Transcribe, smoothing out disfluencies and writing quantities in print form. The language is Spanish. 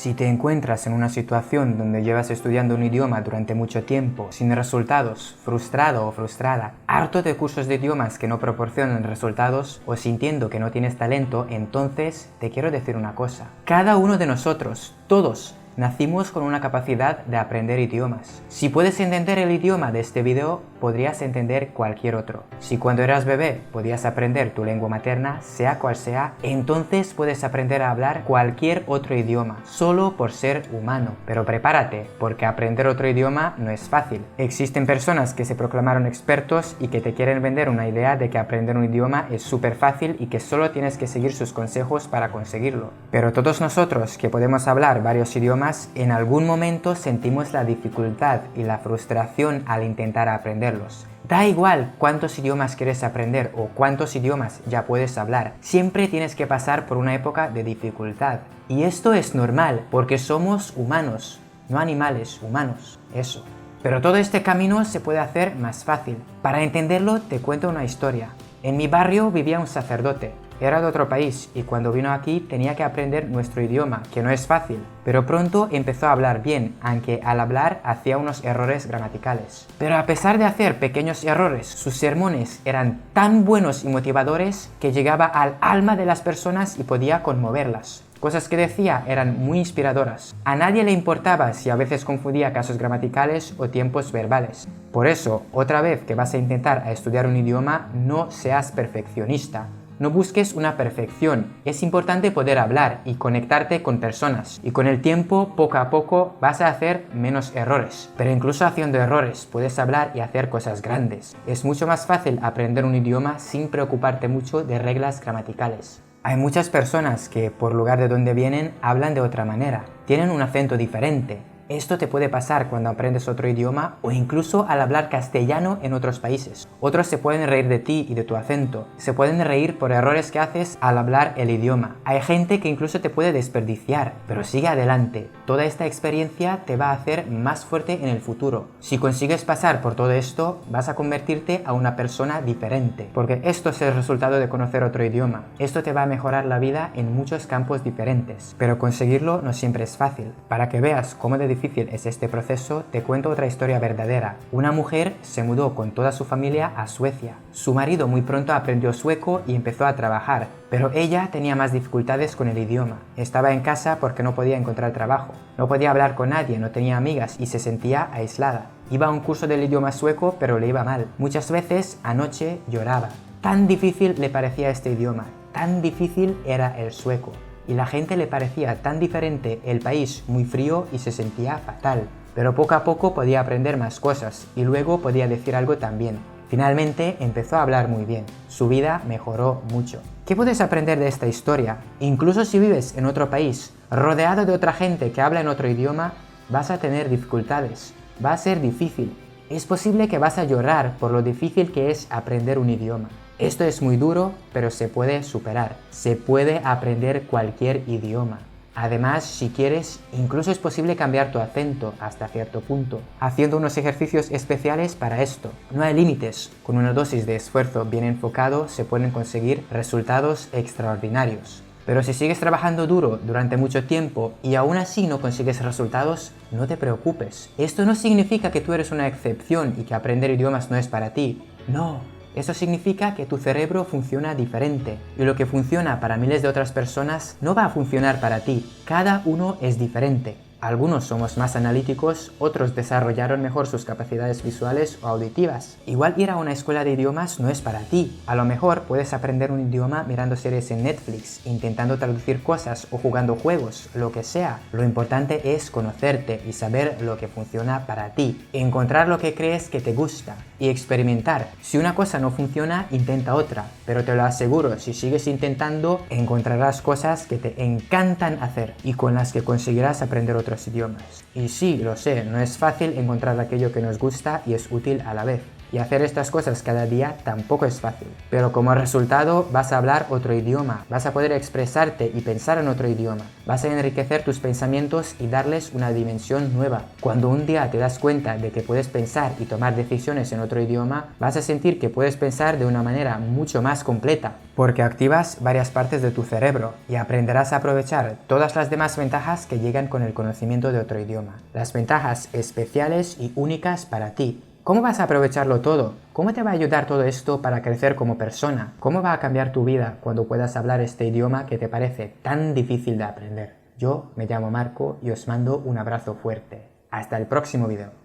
Si te encuentras en una situación donde llevas estudiando un idioma durante mucho tiempo, sin resultados, frustrado o frustrada, harto de cursos de idiomas que no proporcionan resultados o sintiendo que no tienes talento, entonces te quiero decir una cosa. Cada uno de nosotros, todos, nacimos con una capacidad de aprender idiomas. Si puedes entender el idioma de este video, podrías entender cualquier otro. Si cuando eras bebé podías aprender tu lengua materna, sea cual sea, entonces puedes aprender a hablar cualquier otro idioma, solo por ser humano. Pero prepárate, porque aprender otro idioma no es fácil. Existen personas que se proclamaron expertos y que te quieren vender una idea de que aprender un idioma es súper fácil y que solo tienes que seguir sus consejos para conseguirlo. Pero todos nosotros que podemos hablar varios idiomas, en algún momento sentimos la dificultad y la frustración al intentar aprenderlos. Da igual cuántos idiomas quieres aprender o cuántos idiomas ya puedes hablar, siempre tienes que pasar por una época de dificultad. Y esto es normal, porque somos humanos, no animales, humanos, eso. Pero todo este camino se puede hacer más fácil. Para entenderlo, te cuento una historia. En mi barrio vivía un sacerdote. Era de otro país y cuando vino aquí tenía que aprender nuestro idioma, que no es fácil. Pero pronto empezó a hablar bien, aunque al hablar hacía unos errores gramaticales. Pero a pesar de hacer pequeños errores, sus sermones eran tan buenos y motivadores que llegaba al alma de las personas y podía conmoverlas. Cosas que decía eran muy inspiradoras. A nadie le importaba si a veces confundía casos gramaticales o tiempos verbales. Por eso, otra vez que vas a intentar estudiar un idioma, no seas perfeccionista. No busques una perfección, es importante poder hablar y conectarte con personas. Y con el tiempo, poco a poco, vas a hacer menos errores. Pero incluso haciendo errores, puedes hablar y hacer cosas grandes. Es mucho más fácil aprender un idioma sin preocuparte mucho de reglas gramaticales. Hay muchas personas que, por lugar de donde vienen, hablan de otra manera. Tienen un acento diferente. Esto te puede pasar cuando aprendes otro idioma o incluso al hablar castellano en otros países. Otros se pueden reír de ti y de tu acento. Se pueden reír por errores que haces al hablar el idioma. Hay gente que incluso te puede desperdiciar, pero sigue adelante. Toda esta experiencia te va a hacer más fuerte en el futuro. Si consigues pasar por todo esto, vas a convertirte a una persona diferente, porque esto es el resultado de conocer otro idioma. Esto te va a mejorar la vida en muchos campos diferentes, pero conseguirlo no siempre es fácil. Para que veas cómo de difícil es este proceso, te cuento otra historia verdadera. Una mujer se mudó con toda su familia a Suecia. Su marido muy pronto aprendió sueco y empezó a trabajar, pero ella tenía más dificultades con el idioma. Estaba en casa porque no podía encontrar trabajo, no podía hablar con nadie, no tenía amigas y se sentía aislada. Iba a un curso del idioma sueco, pero le iba mal. Muchas veces anoche lloraba. Tan difícil le parecía este idioma, tan difícil era el sueco. Y la gente le parecía tan diferente, el país muy frío y se sentía fatal. Pero poco a poco podía aprender más cosas y luego podía decir algo también. Finalmente empezó a hablar muy bien. Su vida mejoró mucho. ¿Qué puedes aprender de esta historia? Incluso si vives en otro país, rodeado de otra gente que habla en otro idioma, vas a tener dificultades. Va a ser difícil. Es posible que vas a llorar por lo difícil que es aprender un idioma. Esto es muy duro, pero se puede superar. Se puede aprender cualquier idioma. Además, si quieres, incluso es posible cambiar tu acento hasta cierto punto, haciendo unos ejercicios especiales para esto. No hay límites. Con una dosis de esfuerzo bien enfocado se pueden conseguir resultados extraordinarios. Pero si sigues trabajando duro durante mucho tiempo y aún así no consigues resultados, no te preocupes. Esto no significa que tú eres una excepción y que aprender idiomas no es para ti. No. Eso significa que tu cerebro funciona diferente y lo que funciona para miles de otras personas no va a funcionar para ti. Cada uno es diferente. Algunos somos más analíticos, otros desarrollaron mejor sus capacidades visuales o auditivas. Igual ir a una escuela de idiomas no es para ti. A lo mejor puedes aprender un idioma mirando series en Netflix, intentando traducir cosas o jugando juegos, lo que sea. Lo importante es conocerte y saber lo que funciona para ti. Encontrar lo que crees que te gusta y experimentar. Si una cosa no funciona, intenta otra. Pero te lo aseguro, si sigues intentando, encontrarás cosas que te encantan hacer y con las que conseguirás aprender otros idiomas. Y sí, lo sé, no es fácil encontrar aquello que nos gusta y es útil a la vez. Y hacer estas cosas cada día tampoco es fácil. Pero como resultado vas a hablar otro idioma, vas a poder expresarte y pensar en otro idioma, vas a enriquecer tus pensamientos y darles una dimensión nueva. Cuando un día te das cuenta de que puedes pensar y tomar decisiones en otro idioma, vas a sentir que puedes pensar de una manera mucho más completa, porque activas varias partes de tu cerebro y aprenderás a aprovechar todas las demás ventajas que llegan con el conocimiento de otro idioma. Las ventajas especiales y únicas para ti. ¿Cómo vas a aprovecharlo todo? ¿Cómo te va a ayudar todo esto para crecer como persona? ¿Cómo va a cambiar tu vida cuando puedas hablar este idioma que te parece tan difícil de aprender? Yo me llamo Marco y os mando un abrazo fuerte. Hasta el próximo video.